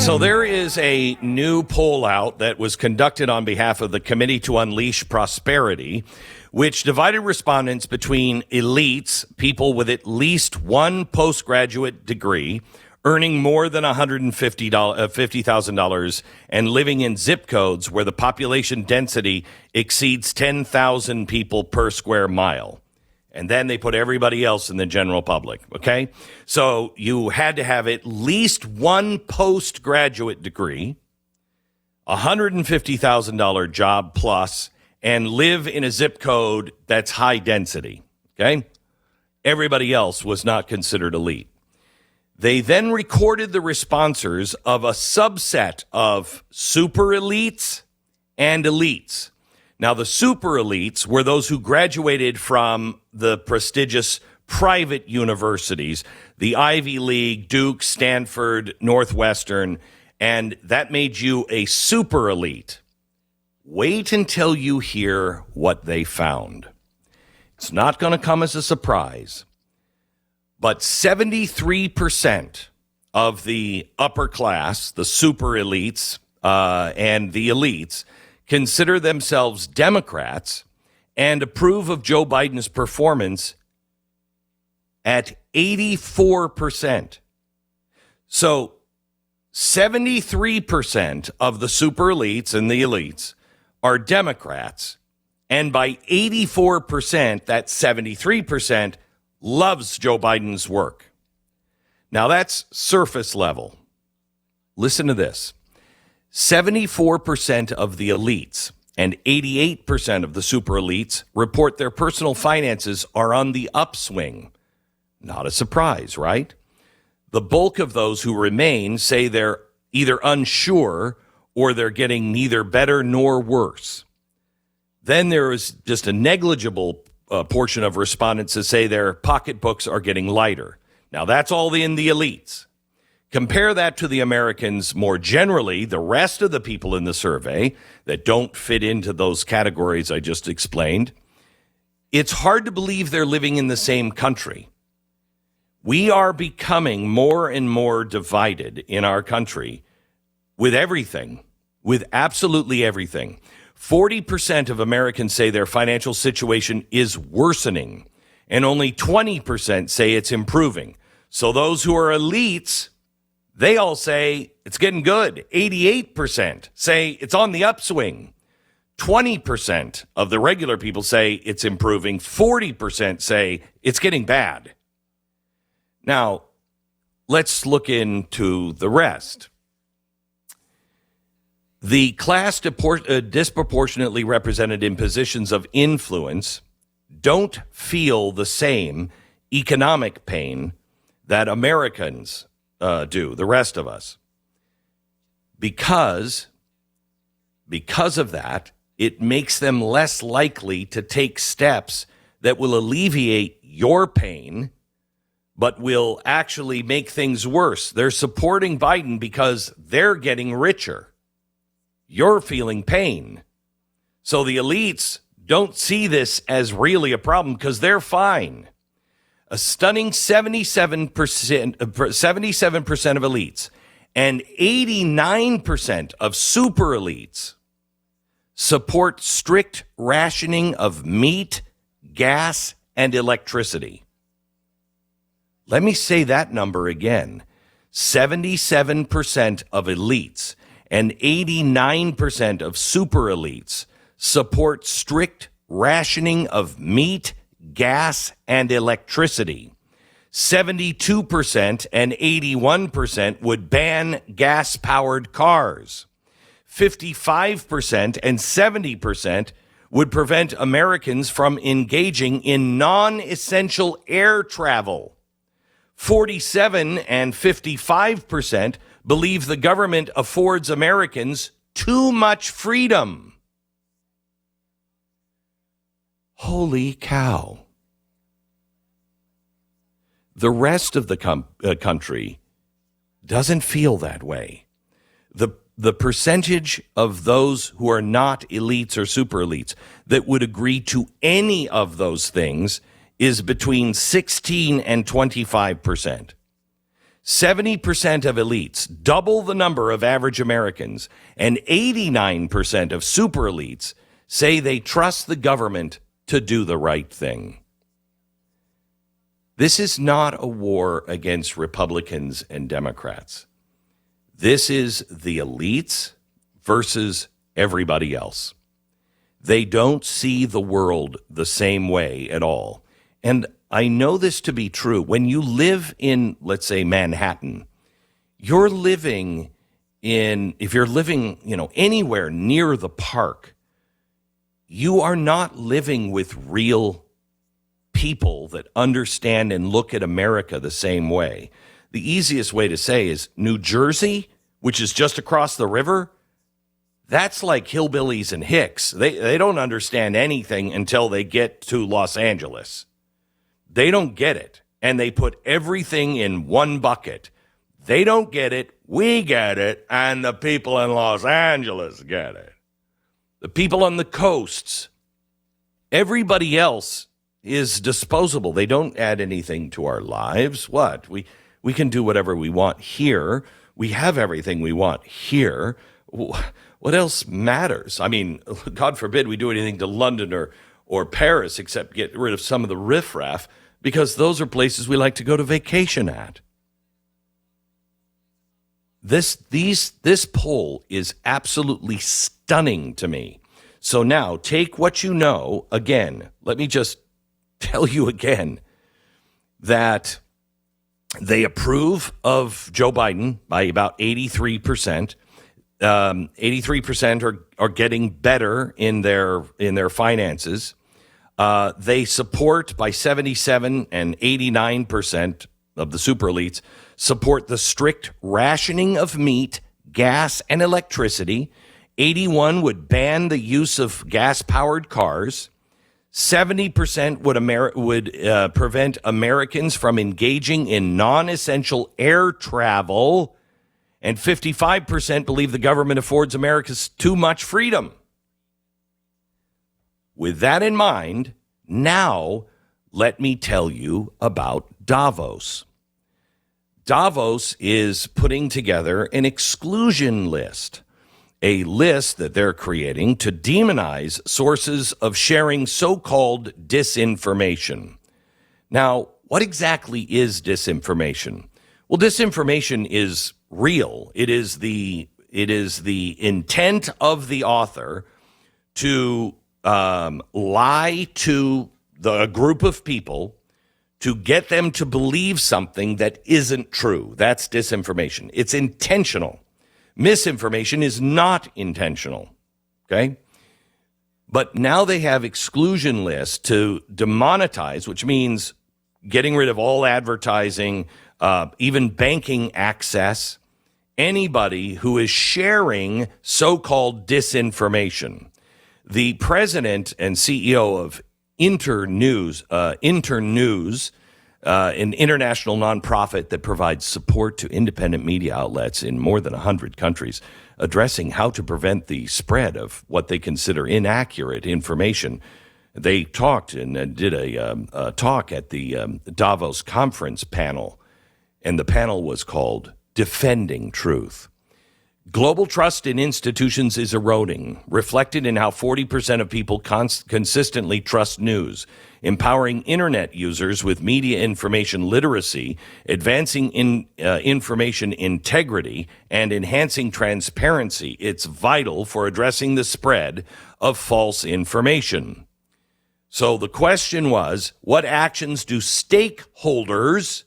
So there is a new poll out that was conducted on behalf of the Committee to Unleash Prosperity, which divided respondents between elites, people with at least one postgraduate degree, earning more than $50,000 and living in zip codes where the population density exceeds 10,000 people per square mile. And then they put everybody else in the general public, okay? So you had to have at least one postgraduate degree, $150,000 job plus, and live in a zip code that's high density, okay? Everybody else was not considered elite. They then recorded the responses of a subset of super elites and elites. Now, the super elites were those who graduated from the prestigious private universities, the Ivy League, Duke, Stanford, Northwestern, and that made you a super elite. Wait until you hear what they found. It's not going to come as a surprise, but 73% of the upper class, the super elites, and the elites consider themselves Democrats and approve of Joe Biden's performance at 84%. So 73% of the super elites and the elites are Democrats, and by 84%, that 73% loves Joe Biden's work. Now that's surface level. Listen to this. 74% of the elites and 88% of the super elites report their personal finances are on the upswing. Not a surprise, right? The bulk of those who remain say they're either unsure or they're getting neither better nor worse. Then there is just a negligible portion of respondents that say their pocketbooks are getting lighter. Now, that's all in the elites. Compare that to the Americans more generally, the rest of the people in the survey that don't fit into those categories I just explained. It's hard to believe they're living in the same country. We are becoming more and more divided in our country with everything, with absolutely everything. 40% of Americans say their financial situation is worsening, and only 20% say it's improving. So those who are elites, they all say it's getting good. 88% say it's on the upswing. 20% of the regular people say it's improving. 40% say it's getting bad. Now, let's look into the rest. The class disproportionately represented in positions of influence don't feel the same economic pain that Americans do, the rest of us. Because of that, it makes them less likely to take steps that will alleviate your pain, but will actually make things worse. They're supporting Biden because they're getting richer. You're feeling pain. So the elites don't see this as really a problem because they're fine. A stunning 77% of elites and 89% of super elites support strict rationing of meat, gas, and electricity. Let me say that number again. 77% of elites and 89% of super elites support strict rationing of meat, gas, and electricity. 72% and 81% would ban gas-powered cars. 55% and 70% would prevent Americans from engaging in non-essential air travel. 47 and 55% believe the government affords Americans too much freedom. Holy cow. The rest of the country doesn't feel that way. The percentage of those who are not elites or super elites that would agree to any of those things is between 16 and 25%. 70% of elites, double the number of average Americans, and 89% of super elites say they trust the government to do the right thing. This is not a war against Republicans and Democrats. This is the elites versus everybody else. They don't see the world the same way at all. And I know this to be true. When you live in, let's say, Manhattan, you're living in, if you're living, anywhere near the park, you are not living with real people that understand and look at America the same way. The easiest way to say is New Jersey, which is just across the river, that's like hillbillies and hicks. They don't understand anything until they get to Los Angeles. They don't get it, and they put everything in one bucket. They don't get it, we get it, and the people in Los Angeles get it. The people on the coasts, everybody else is disposable. They don't add anything to our lives. What? We can do whatever we want here. We have everything we want here. What else matters? I mean, God forbid we do anything to London or Paris except get rid of some of the riffraff, because those are places we like to go to vacation at. This poll is absolutely stunning to me. So now take what you know. Again, let me just tell you again that they approve of Joe Biden by about 83%. 83% are getting better in their finances. They support by 77 and 89% of the super elites support the strict rationing of meat, gas, and electricity. 81 would ban the use of gas-powered cars. 70% would prevent Americans from engaging in non-essential air travel, and 55% believe the government affords Americans too much freedom. With that in mind, now let me tell you about Davos. Davos is putting together an exclusion list, a list that they're creating to demonize sources of sharing so-called disinformation. Now, what exactly is disinformation? Well, disinformation is real. It is the intent of the author to lie to a group of people to get them to believe something that isn't true. That's disinformation. It's intentional. Misinformation is not intentional, okay? But now they have exclusion lists to demonetize, which means getting rid of all advertising, even banking access, anybody who is sharing so-called disinformation. The president and CEO of Internews, an international nonprofit that provides support to independent media outlets in more than 100 countries, addressing how to prevent the spread of what they consider inaccurate information. They talked and did a talk at the Davos conference panel, and the panel was called Defending Truth. Global trust in institutions is eroding, reflected in how 40% of people consistently trust news, empowering internet users with media information literacy, advancing information integrity, and enhancing transparency. It's vital for addressing the spread of false information. So the question was, what actions do stakeholders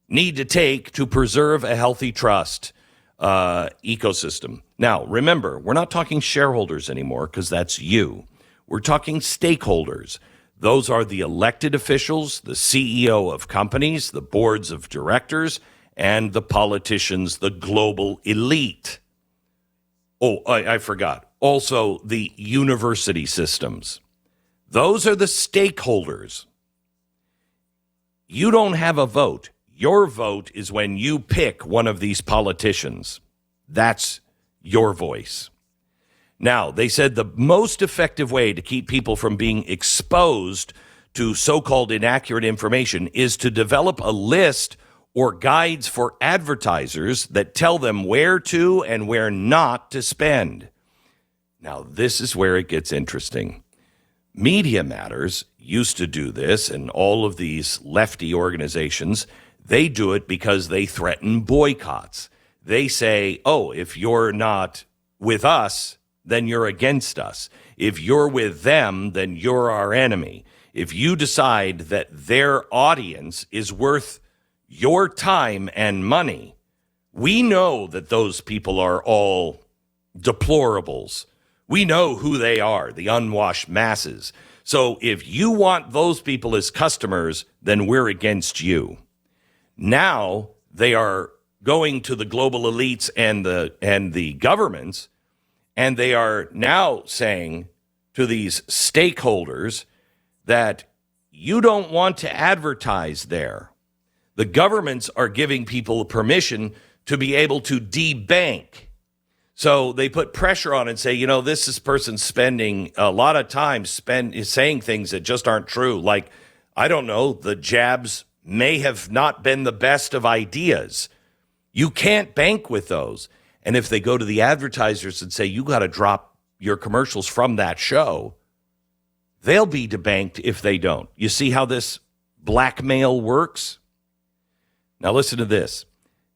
need to take to preserve a healthy trust ecosystem? Now, remember, we're not talking shareholders anymore because that's you. We're talking stakeholders. Those are the elected officials, the CEO of companies, the boards of directors, and the politicians, the global elite. Oh, I forgot. Also, the university systems. Those are the stakeholders. You don't have a vote. Your vote is when you pick one of these politicians. That's your voice. Now, they said the most effective way to keep people from being exposed to so-called inaccurate information is to develop a list or guides for advertisers that tell them where to and where not to spend. Now, this is where it gets interesting. Media Matters used to do this, and all of these lefty organizations, they do it because they threaten boycotts. They say, oh, if you're not with us, then you're against us. If you're with them, then you're our enemy. If you decide that their audience is worth your time and money, we know that those people are all deplorables. We know who they are, the unwashed masses. So if you want those people as customers, then we're against you. Now they are going to the global elites and the governments, and they are now saying to these stakeholders that you don't want to advertise there. The governments are giving people permission to be able to debank. So they put pressure on and say, this person spending a lot of time is saying things that just aren't true. Like, I don't know, the jabs may have not been the best of ideas. You can't bank with those. And if they go to the advertisers and say, you got to drop your commercials from that show, they'll be debanked if they don't. You see how this blackmail works? Now listen to this.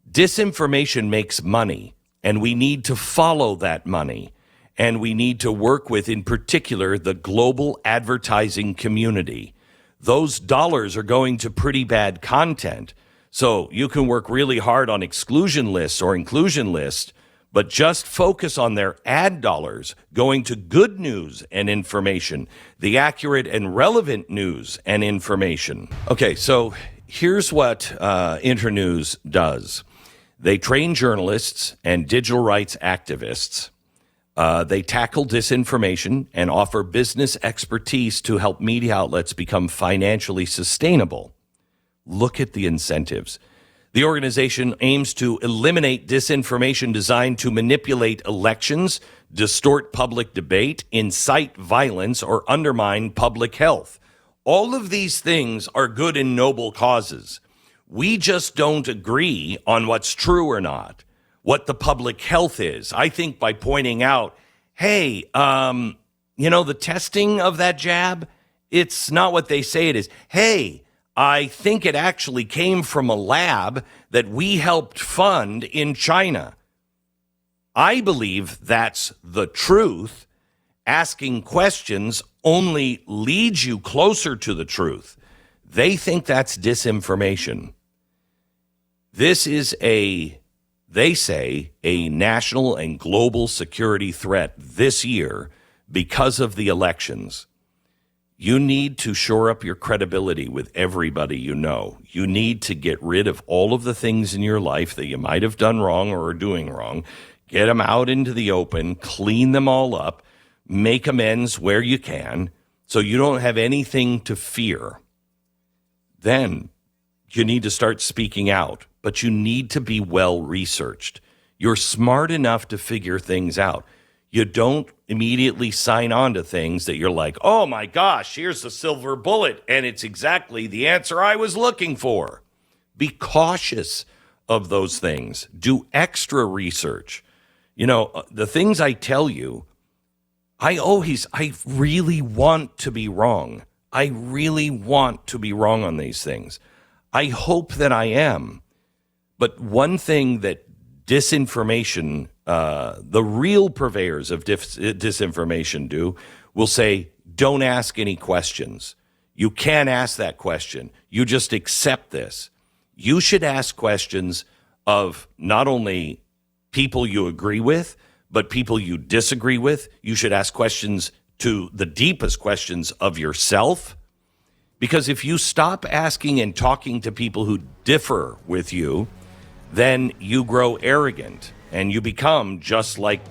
Disinformation makes money, and we need to follow that money. And we need to work with, in particular, the global advertising community. Those dollars are going to pretty bad content. So you can work really hard on exclusion lists or inclusion lists, but just focus on their ad dollars going to good news and information, the accurate and relevant news and information. Okay, so here's what Internews does. They train journalists and digital rights activists. They tackle disinformation and offer business expertise to help media outlets become financially sustainable. Look at the incentives. The organization aims to eliminate disinformation designed to manipulate elections, distort public debate, incite violence, or undermine public health. All of these things are good and noble causes. We just don't agree on what's true or not, what the public health is. I think by pointing out, hey, the testing of that jab, it's not what they say it is. Hey, I think it actually came from a lab that we helped fund in China. I believe that's the truth. Asking questions only leads you closer to the truth. They think that's disinformation. This is they say, a national and global security threat this year because of the elections. You need to shore up your credibility with everybody you know. You need to get rid of all of the things in your life that you might have done wrong or are doing wrong. Get them out into the open, clean them all up, make amends where you can so you don't have anything to fear. Then you need to start speaking out, but you need to be well researched. You're smart enough to figure things out. You don't immediately sign on to things that you're like, oh my gosh, here's the silver bullet, and it's exactly the answer I was looking for. Be cautious of those things. Do extra research. The things I tell you, I really want to be wrong. I really want to be wrong on these things. I hope that I am. But one thing that disinformation, the real purveyors of disinformation will say, don't ask any questions. You can't ask that question. You just accept this. You should ask questions of not only people you agree with, but people you disagree with. You should ask questions to the deepest questions of yourself. Because if you stop asking and talking to people who differ with you, then you grow arrogant and you become just like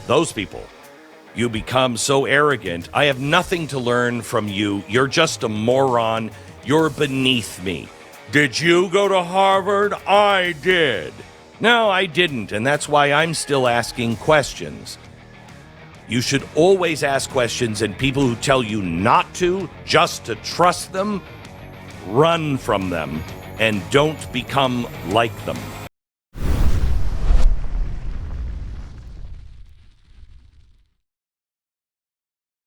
those people. You become so arrogant. I have nothing to learn from you. You're just a moron. You're beneath me. Did you go to Harvard? I did. No, I didn't. And that's why I'm still asking questions. You should always ask questions, and people who tell you not to, just to trust them, run from them. and don't become like them.